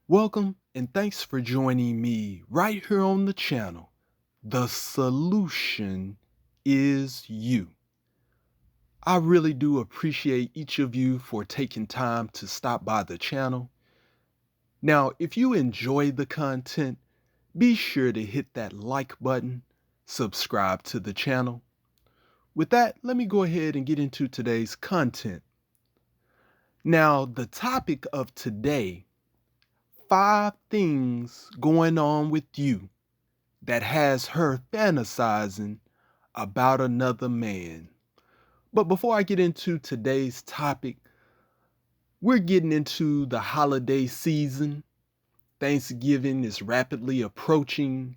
Welcome and thanks for joining me right here on the channel. The solution is you. I really do appreciate each of you for taking time to stop by the channel. Now, if you enjoy the content, be sure to hit that like button, subscribe to the channel. With that, let me go ahead and get into today's content. Now, the topic of today, 5 things going on with you that has her fantasizing about another man. But before I get into today's topic, we're getting into the holiday season. Thanksgiving is rapidly approaching,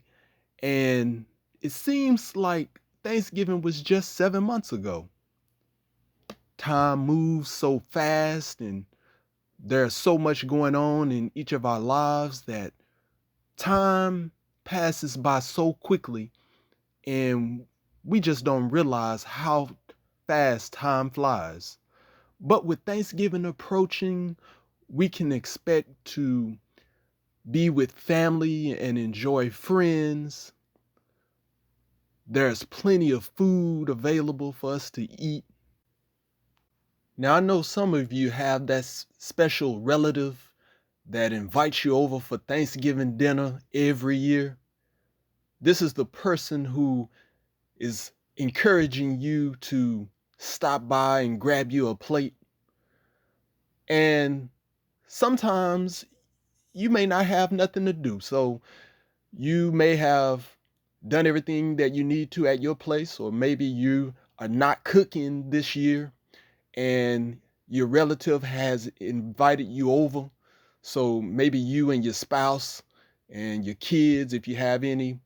and it seems like Thanksgiving was just 7 months ago. Time moves so fast, and there's so much going on in each of our lives that time passes by so quickly, and we just don't realize how fast time flies. But with Thanksgiving approaching, we can expect to be with family and enjoy friends. There's plenty of food available for us to eat. Now, I know some of you have that special relative that invites you over for Thanksgiving dinner every year. This is the person who is encouraging you to stop by and grab you a plate. And sometimes you may not have nothing to do. So you may have done everything that you need to at your place, or maybe you are not cooking this year and your relative has invited you over. So maybe you and your spouse and your kids, if you have any,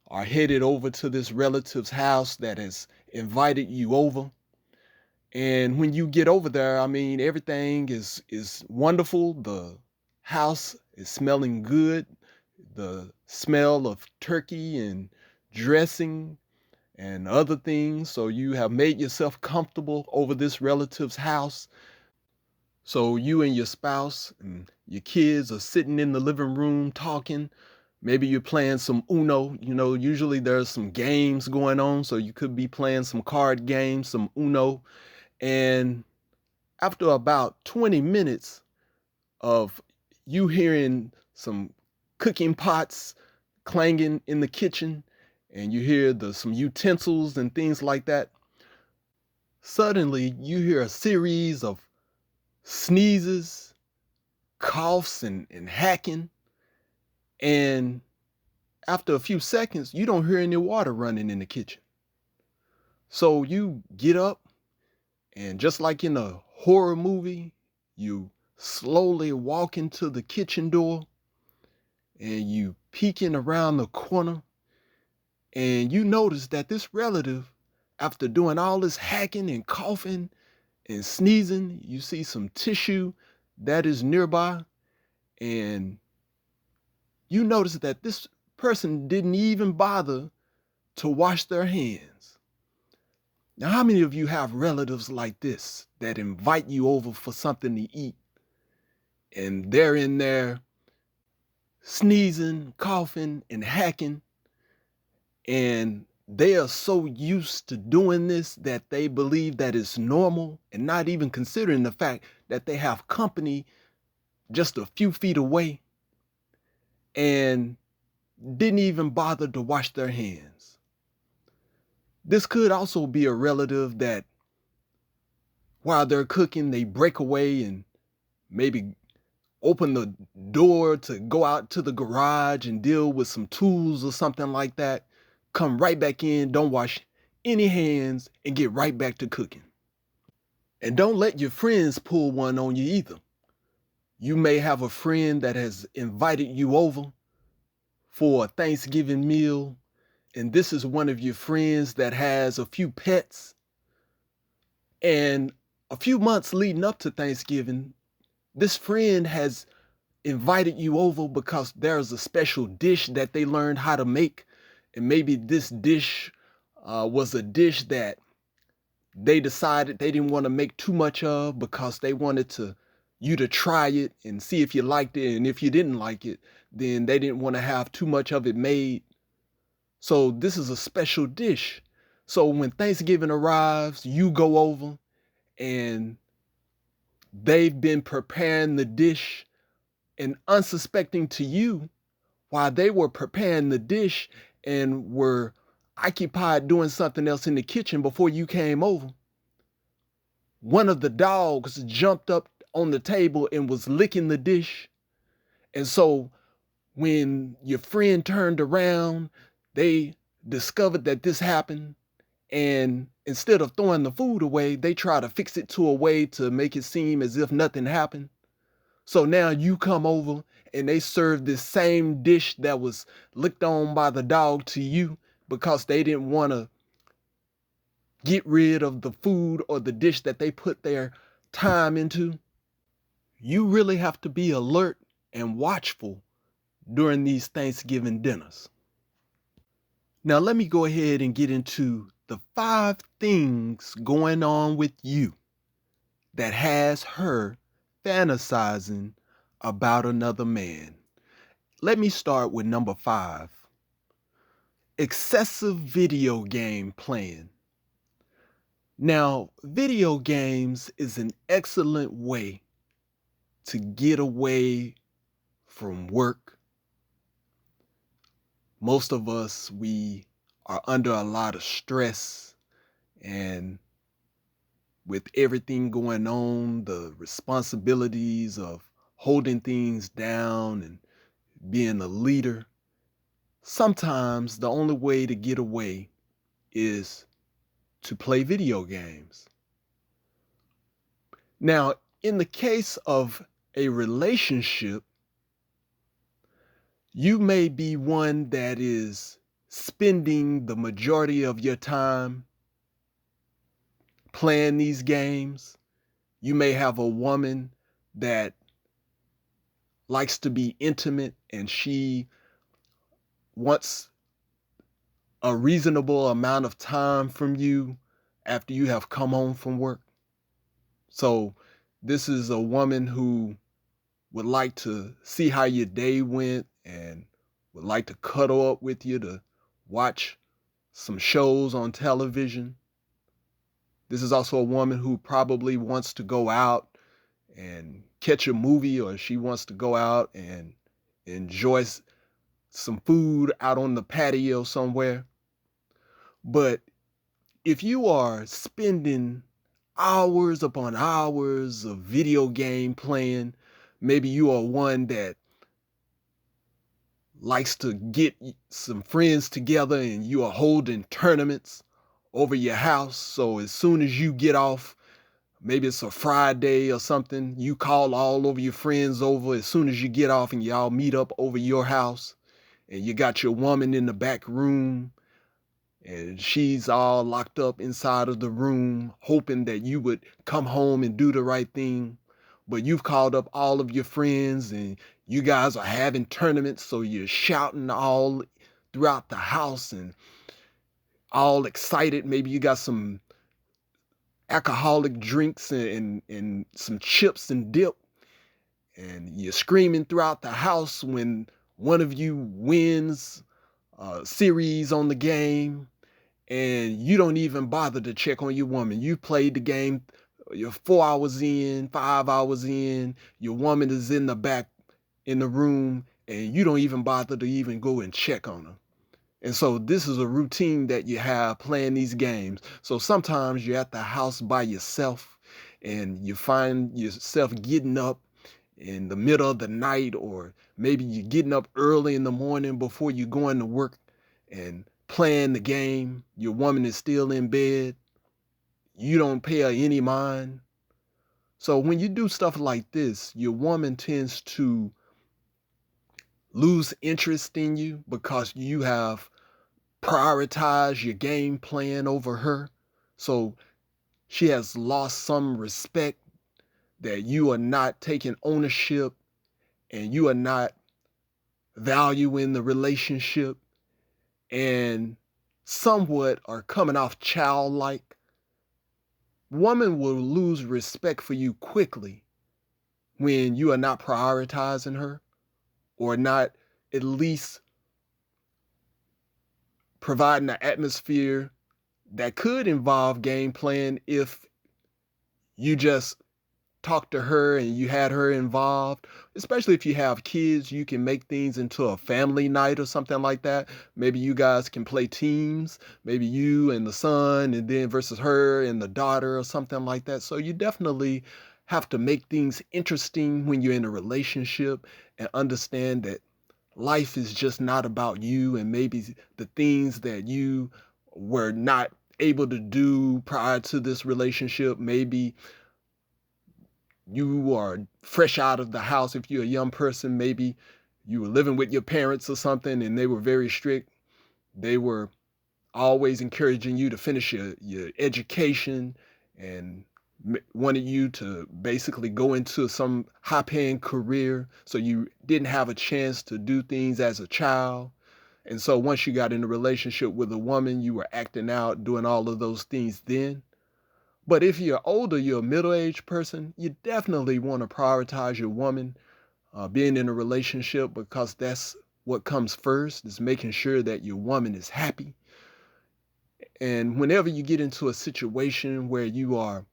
are headed over to this relative's house that has invited you over. And when you get over there, I mean, everything is wonderful. The house is smelling good. The smell of turkey and dressing and other things. So you have made yourself comfortable over this relative's house. So you and your spouse and your kids are sitting in the living room talking. Maybe you're playing some Uno. Usually there's some games going on. So you could be playing some card games, some Uno. And after about 20 minutes of you hearing some cooking pots clanging in the kitchen, and you hear some utensils and things like that, suddenly you hear a series of sneezes, coughs, and hacking. And after a few seconds, you don't hear any water running in the kitchen. So you get up, and just like in a horror movie, you slowly walk into the kitchen door and you peeking around the corner, and you notice that this relative, after doing all this hacking and coughing and sneezing, you see some tissue that is nearby, and you notice that this person didn't even bother to wash their hands. Now, how many of you have relatives like this that invite you over for something to eat, and they're in there sneezing, coughing, and hacking, and they are so used to doing this that they believe that it's normal, and not even considering the fact that they have company just a few feet away, and didn't even bother to wash their hands? This could also be a relative that while they're cooking, they break away and maybe open the door to go out to the garage and deal with some tools or something like that, come right back in, don't wash any hands, and get right back to cooking. And don't let your friends pull one on you either. You may have a friend that has invited you over for a Thanksgiving meal, and this is one of your friends that has a few pets. And a few months leading up to Thanksgiving, this friend has invited you over because there's a special dish that they learned how to make. And maybe this dish was a dish that they decided they didn't want to make too much of because they wanted to you to try it and see if you liked it. And if you didn't like it, then they didn't want to have too much of it made. So this is a special dish. So when Thanksgiving arrives, you go over and they've been preparing the dish, and unsuspecting to you, while they were preparing the dish and were occupied doing something else in the kitchen before you came over, one of the dogs jumped up on the table and was licking the dish. And so when your friend turned around, they discovered that this happened. And instead of throwing the food away, they try to fix it to a way to make it seem as if nothing happened. So now you come over and they serve this same dish that was licked on by the dog to you because they didn't want to get rid of the food or the dish that they put their time into. You really have to be alert and watchful during these Thanksgiving dinners. Now, let me go ahead and get into the 5 things going on with you that has her fantasizing about another man. Let me start with number 5. Excessive video game playing. Now, video games is an excellent way to get away from work. Most of us, we are under a lot of stress, and with everything going on, the responsibilities of holding things down and being a leader, sometimes the only way to get away is to play video games. Now, in the case of a relationship, you may be one that is spending the majority of your time playing these games. You may have a woman that likes to be intimate and she wants a reasonable amount of time from you after you have come home from work. So this is a woman who would like to see how your day went and would like to cuddle up with you to watch some shows on television. This is also a woman who probably wants to go out and catch a movie, or she wants to go out and enjoy some food out on the patio somewhere. But if you are spending hours upon hours of video game playing, maybe you are one that likes to get some friends together and you are holding tournaments over your house. So as soon as you get off, maybe it's a Friday or something, you call all of your friends over as soon as you get off and y'all meet up over your house, and you got your woman in the back room and she's all locked up inside of the room hoping that you would come home and do the right thing. But you've called up all of your friends and you guys are having tournaments, so you're shouting all throughout the house and all excited. Maybe you got some alcoholic drinks and some chips and dip, and you're screaming throughout the house when one of you wins a series on the game, and you don't even bother to check on your woman. You played the game, you're 4 hours in, 5 hours in, your woman is in the back in the room, and you don't even bother to even go and check on her. And so this is a routine that you have playing these games. So sometimes you're at the house by yourself and you find yourself getting up in the middle of the night, or maybe you're getting up early in the morning before you're going to work and playing the game. Your woman is still in bed. You don't pay her any mind. So when you do stuff like this, your woman tends to lose interest in you because you have prioritized your game plan over her. So she has lost some respect, that you are not taking ownership and you are not valuing the relationship, and somewhat are coming off childlike. Woman will lose respect for you quickly when you are not prioritizing her or not at least providing an atmosphere that could involve game playing if you just talk to her and you had her involved, especially if you have kids, you can make things into a family night or something like that. Maybe you guys can play teams, maybe you and the son and then versus her and the daughter or something like that. So you definitely have to make things interesting when you're in a relationship and understand that life is just not about you and maybe the things that you were not able to do prior to this relationship. Maybe you are fresh out of the house. If you're a young person, maybe you were living with your parents or something and they were very strict. They were always encouraging you to finish your education and wanted you to basically go into some high paying career. So you didn't have a chance to do things as a child. And so once you got in a relationship with a woman, you were acting out, doing all of those things then. But if you're older, you're a middle-aged person, you definitely want to prioritize your woman, being in a relationship, because that's what comes first, is making sure that your woman is happy. And whenever you get into a situation where you are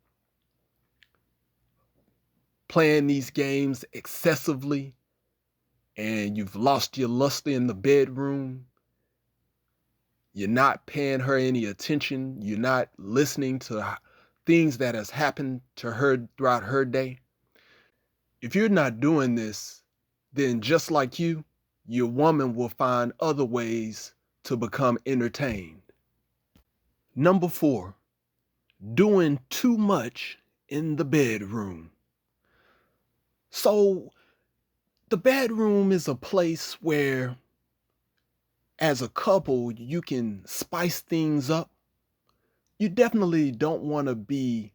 playing these games excessively and you've lost your luster in the bedroom, you're not paying her any attention, you're not listening to things that has happened to her throughout her day. If you're not doing this, then just like you, your woman will find other ways to become entertained. Number 4, doing too much in the bedroom. So the bedroom is a place where, as a couple, you can spice things up. You definitely don't want to be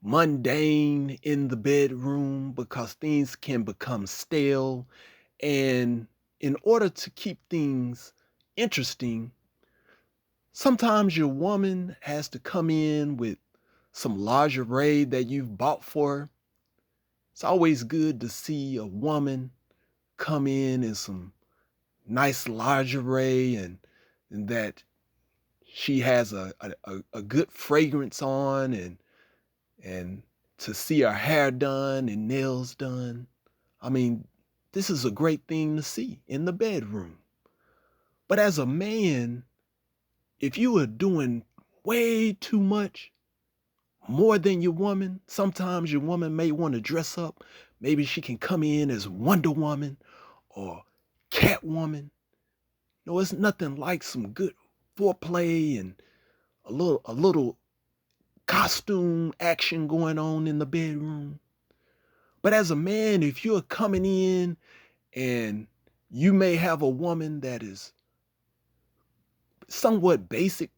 mundane in the bedroom because things can become stale. And in order to keep things interesting, sometimes your woman has to come in with some lingerie that you've bought for her. It's always good to see a woman come in some nice lingerie and that she has a good fragrance on and to see her hair done and nails done. I mean, this is a great thing to see in the bedroom. But as a man, if you are doing way too much, more than your woman, sometimes your woman may want to dress up. Maybe she can come in as Wonder Woman or Catwoman. No, it's nothing like some good foreplay and a little costume action going on in the bedroom. But as a man, if you're coming in and you may have a woman that is somewhat basic,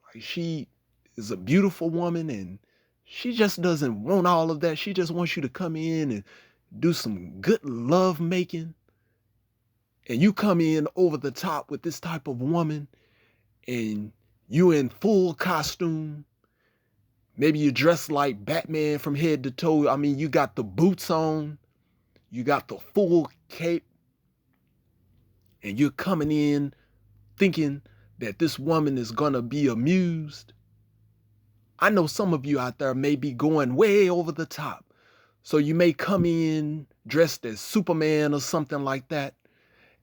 like she is a beautiful woman and she just doesn't want all of that. She just wants you to come in and do some good love making. And you come in over the top with this type of woman and you in full costume. Maybe you dress like Batman from head to toe. I mean, you got the boots on, you got the full cape, and you're coming in thinking that this woman is gonna be amused. I know some of you out there may be going way over the top. So you may come in dressed as Superman or something like that,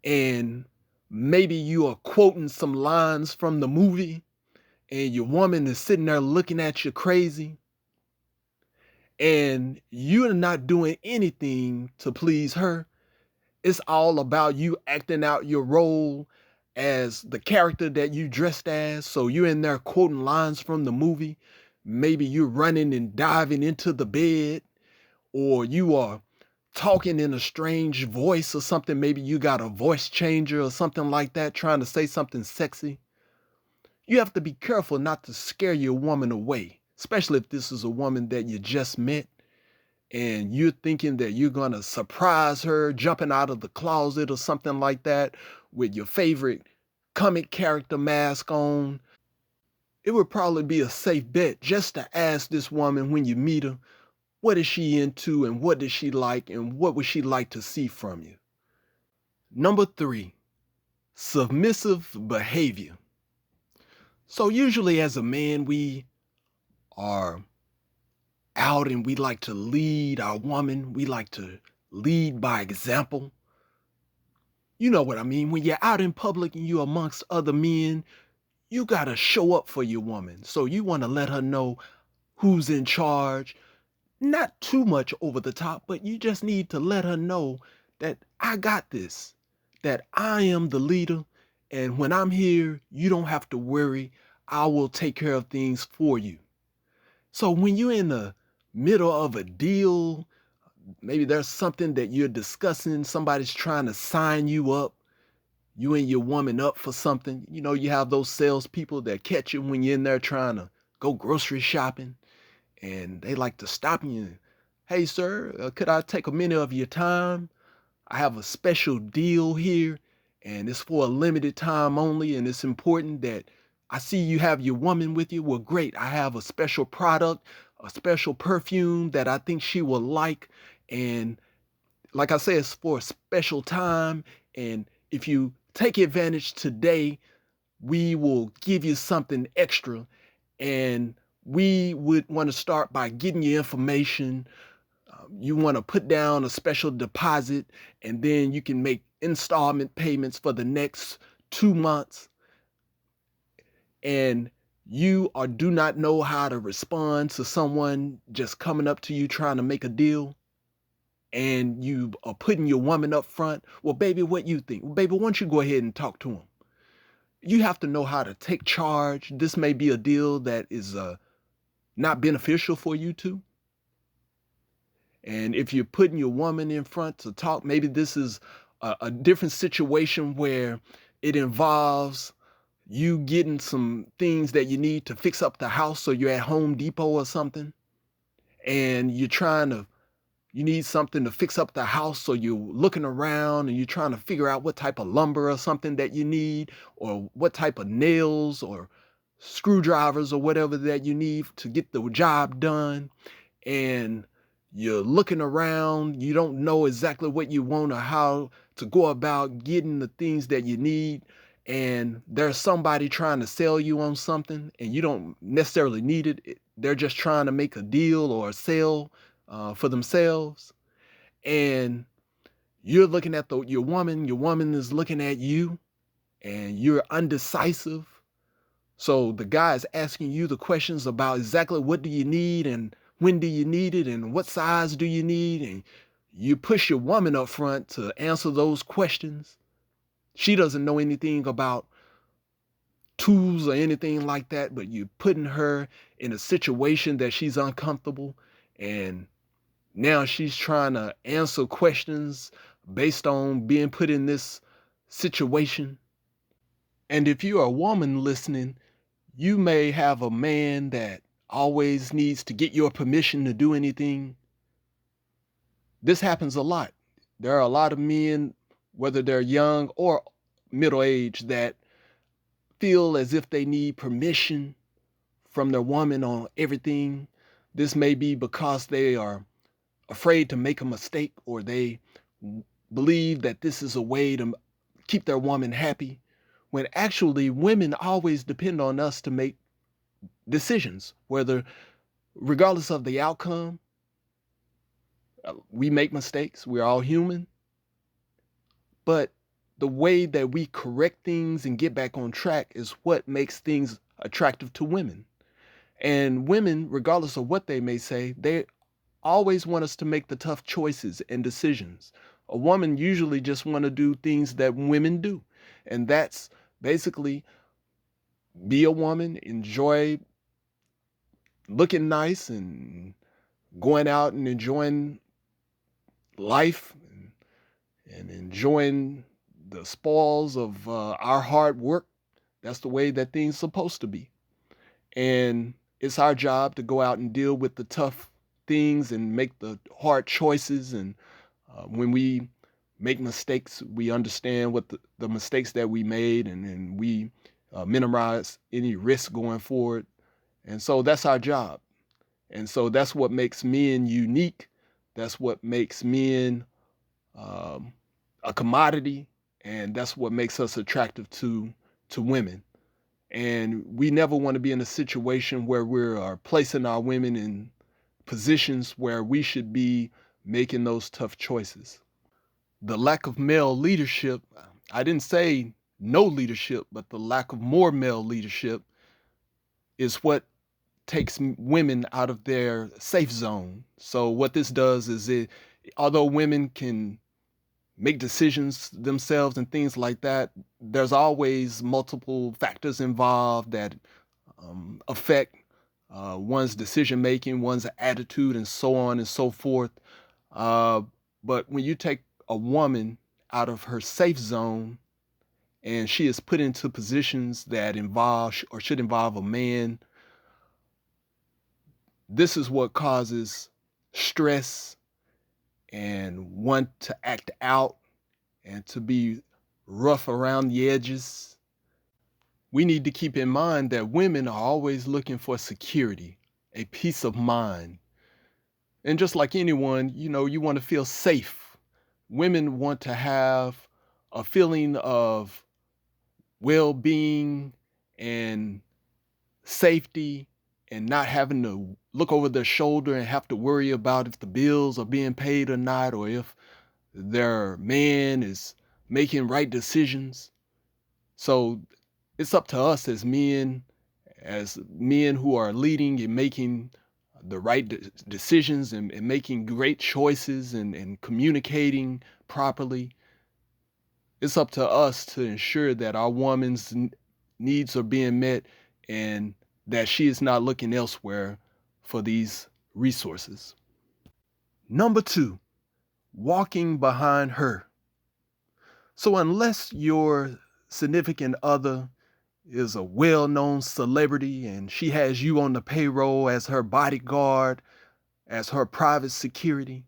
and maybe you are quoting some lines from the movie, and your woman is sitting there looking at you crazy, and you're not doing anything to please her. It's all about you acting out your role as the character that you dressed as. So you're in there quoting lines from the movie. Maybe you're running and diving into the bed, or you are talking in a strange voice or something. Maybe you got a voice changer or something like that, trying to say something sexy. You have to be careful not to scare your woman away, especially if this is a woman that you just met and you're thinking that you're going to surprise her jumping out of the closet or something like that with your favorite comic character mask on. It would probably be a safe bet just to ask this woman when you meet her, What is she into and what does she like and what would she like to see from you? Number three, submissive behavior. So usually as a man, we are out and we like to lead our woman. We like to lead by example. You know what I mean? When you're out in public and you're amongst other men, you got to show up for your woman. So you want to let her know who's in charge. Not too much over the top, but you just need to let her know that I got this, that I am the leader. And when I'm here, you don't have to worry. I will take care of things for you. So when you're in the middle of a deal, maybe there's something that you're discussing, somebody's trying to sign you up, you and your woman up for something. You know, you have those salespeople that catch you when you're in there trying to go grocery shopping and they like to stop you. Hey, sir, could I take a minute of your time? I have a special deal here and it's for a limited time only. And it's important that I see you have your woman with you. Well, great. I have a special product, a special perfume that I think she will like. And like I said, it's for a special time. And if you take advantage today, we will give you something extra. And we would want to start by getting your information. You want to put down a special deposit, and then you can make installment payments for the next 2 months. And you or do not know how to respond to someone just coming up to you trying to make a deal and you are putting your woman up front. Well, baby, what you think? Well, baby, why don't you go ahead and talk to him? You have to know how to take charge. This may be a deal that is not beneficial for you two. And if you're putting your woman in front to talk, maybe this is a different situation where it involves you getting some things that you need to fix up the house. So you're at Home Depot or something and you need something to fix up the house. So you're looking around and you're trying to figure out what type of lumber or something that you need, or what type of nails or screwdrivers or whatever that you need to get the job done. And you're looking around, you don't know exactly what you want or how to go about getting the things that you need. And there's somebody trying to sell you on something and you don't necessarily need it. They're just trying to make a deal or a sale for themselves. And you're looking at your woman is looking at you, and you're undecisive. So the guy is asking you the questions about exactly what do you need and when do you need it and what size do you need. And you push your woman up front to answer those questions. She doesn't know anything about tools or anything like that, but you're putting her in a situation that she's uncomfortable. And now she's trying to answer questions based on being put in this situation. And if you're a woman listening, you may have a man that always needs to get your permission to do anything. This happens a lot. There are a lot of men, whether they're young or middle aged, that feel as if they need permission from their woman on everything. This may be because they are afraid to make a mistake, or they believe that this is a way to keep their woman happy, when actually women always depend on us to make decisions, whether regardless of the outcome. We make mistakes, we're all human, but the way that we correct things and get back on track is what makes things attractive to women. And women, regardless of what they may say, they always want us to make the tough choices and decisions. A woman usually just want to do things that women do. And that's basically be a woman, enjoy looking nice and going out and enjoying life and enjoying the spoils of our hard work. That's the way that things supposed to be. And it's our job to go out and deal with the tough things and make the hard choices. And when we make mistakes, we understand what the mistakes that we made, and we minimize any risk going forward. And so that's our job. And so that's what makes men unique. That's what makes men um, a commodity, and that's what makes us attractive to women. And we never want to be in a situation where we're placing our women in positions where we should be making those tough choices. The lack of male leadership, I didn't say no leadership, but the lack of more male leadership is what takes women out of their safe zone. So what this does is although women can make decisions themselves and things like that, there's always multiple factors involved that affect one's decision making, one's attitude, and so on and so forth. Uh, but when you take a woman out of her safe zone and she is put into positions that involve or should involve a man, this is what causes stress and want to act out and to be rough around the edges. We need to keep in mind that women are always looking for security, a peace of mind. And just like anyone, you want to feel safe. Women want to have a feeling of well being and safety and not having to look over their shoulder and have to worry about if the bills are being paid or not, or if their man is making right decisions. So it's up to us as men who are leading and making the right decisions and making great choices and communicating properly. It's up to us to ensure that our woman's needs are being met and that she is not looking elsewhere for these resources. Number two, walking behind her. So unless your significant other is a well-known celebrity and she has you on the payroll as her bodyguard, as her private security,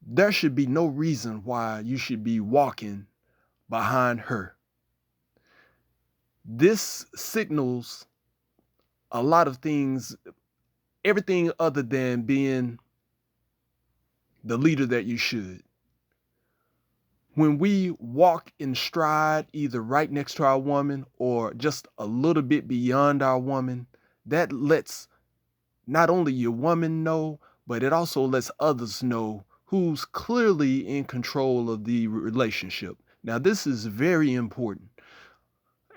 there should be no reason why you should be walking behind her. This signals a lot of things, everything other than being the leader that you should. When we walk in stride, either right next to our woman or just a little bit beyond our woman, that lets not only your woman know, but it also lets others know who's clearly in control of the relationship. Now, this is very important.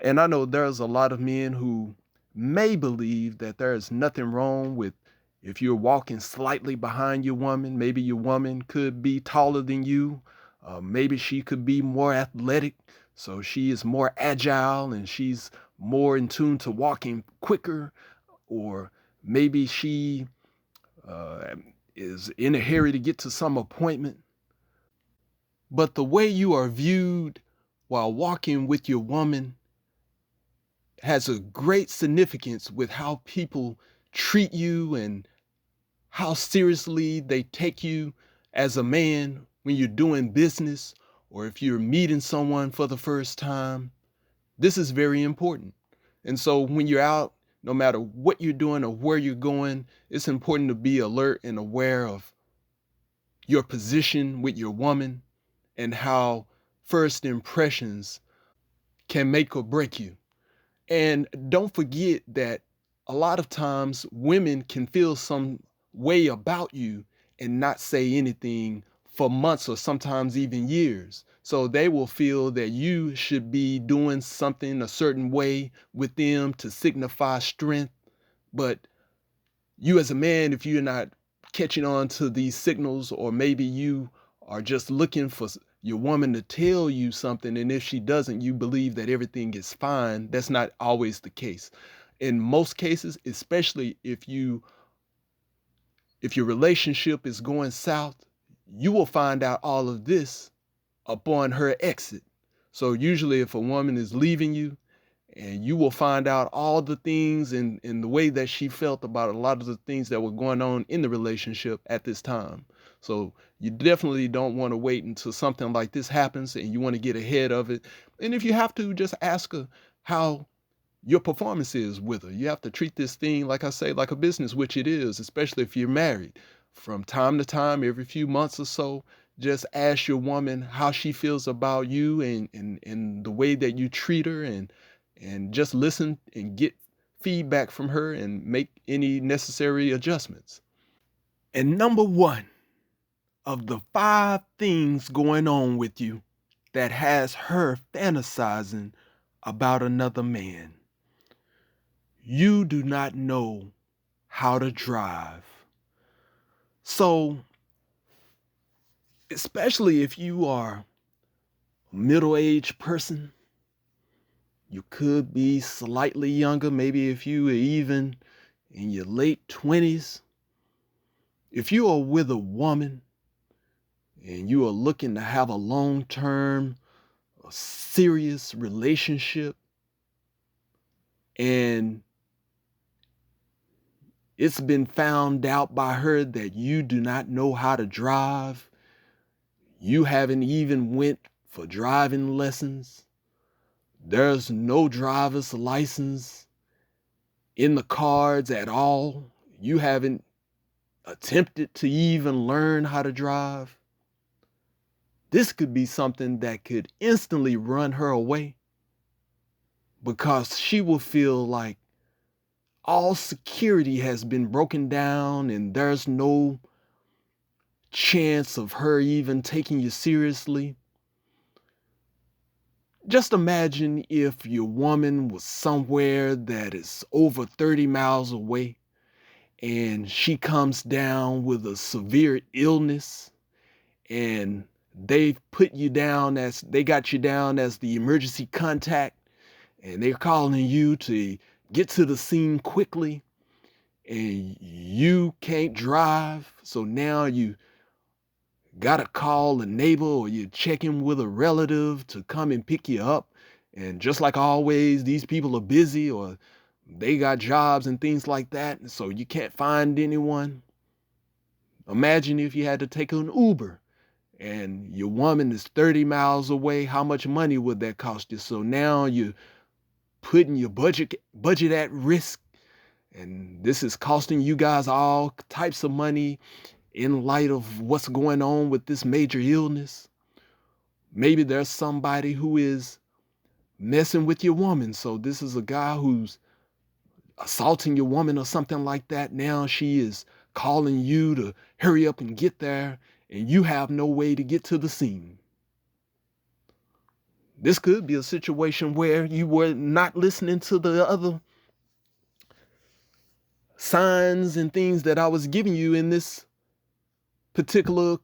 And I know there's a lot of men who may believe that there is nothing wrong with if you're walking slightly behind your woman. Maybe your woman could be taller than you. Maybe she could be more athletic. So she is more agile and she's more in tune to walking quicker. Or maybe she is in a hurry to get to some appointment. But the way you are viewed while walking with your woman has a great significance with how people treat you and how seriously they take you as a man when you're doing business or if you're meeting someone for the first time. This is very important. And so when you're out, no matter what you're doing or where you're going, it's important to be alert and aware of your position with your woman and how first impressions can make or break you. And don't forget that a lot of times women can feel some way about you and not say anything for months or sometimes even years. So they will feel that you should be doing something a certain way with them to signify strength. But you as a man, if you're not catching on to these signals, or maybe you are just looking for your woman to tell you something, and if she doesn't, you believe that everything is fine. That's not always the case. In most cases, especially if your relationship is going south, you will find out all of this upon her exit. So usually if a woman is leaving you, and you will find out all the things in the way that she felt about a lot of the things that were going on in the relationship at this time. So you definitely don't want to wait until something like this happens and you want to get ahead of it. And if you have to, just ask her how your performance is with her. You have to treat this thing, like I say, like a business, which it is, especially if you're married. From time to time, every few months or so, just ask your woman how she feels about you and the way that you treat her, and just listen and get feedback from her and make any necessary adjustments. And number one of the 5 things going on with you that has her fantasizing about another man: you do not know how to drive. So, especially if you are a middle-aged person, you could be slightly younger, maybe if you are even in your late 20s. If you are with a woman and you are looking to have a long-term, a serious relationship, and it's been found out by her that you do not know how to drive, you haven't even went for driving lessons, there's no driver's license in the cards at all, you haven't attempted to even learn how to drive, this could be something that could instantly run her away, because she will feel like all security has been broken down and there's no chance of her even taking you seriously. Just imagine if your woman was somewhere that is over 30 miles away and she comes down with a severe illness, and they got you down as the emergency contact, and they're calling you to get to the scene quickly, and you can't drive. So now you gotta call a neighbor, or you're checking with a relative to come and pick you up. And just like always, these people are busy, or they got jobs and things like that, and so you can't find anyone. Imagine if you had to take an Uber and your woman is 30 miles away. How much money would that cost you? So now you're putting your budget at risk, and this is costing you guys all types of money in light of what's going on with this major illness. Maybe there's somebody who is messing with your woman. So this is a guy who's assaulting your woman or something like that. Now she is calling you to hurry up and get there, and you have no way to get to the scene. This could be a situation where you were not listening to the other signs and things that I was giving you in this particular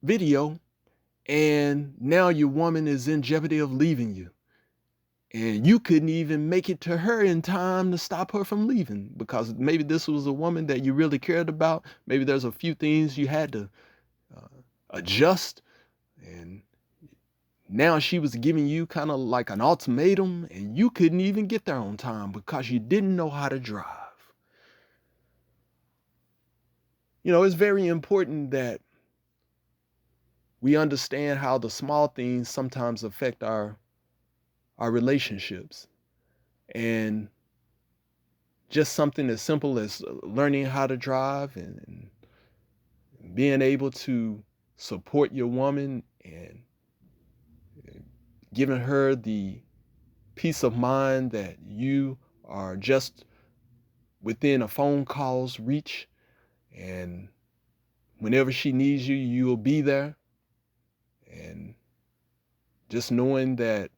video, and now your woman is in jeopardy of leaving you. And you couldn't even make it to her in time to stop her from leaving, because maybe this was a woman that you really cared about. Maybe there's a few things you had to adjust, and now she was giving you kind of like an ultimatum, and you couldn't even get there on time because you didn't know how to drive. It's very important that we understand how the small things sometimes affect our relationships. And just something as simple as learning how to drive, and being able to support your woman and giving her the peace of mind that you are just within a phone call's reach, and whenever she needs you, you'll be there. And just knowing that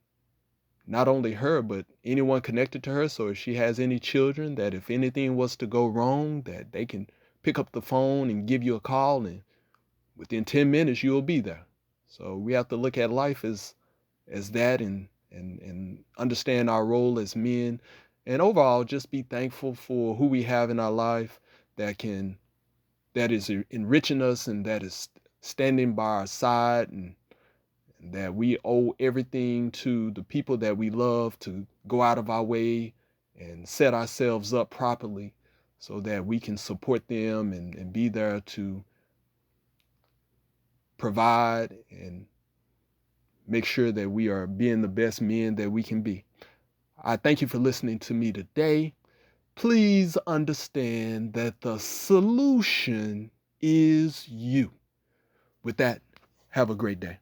not only her, but anyone connected to her, so if she has any children, that if anything was to go wrong, that they can pick up the phone and give you a call, and within 10 minutes you'll be there. So we have to look at life as that, and understand our role as men, and overall just be thankful for who we have in our life that is enriching us, and that is standing by our side, and that we owe everything to the people that we love to go out of our way and set ourselves up properly so that we can support them, and be there to provide and make sure that we are being the best men that we can be. I thank you for listening to me today. Please understand that the solution is you. With that, have a great day.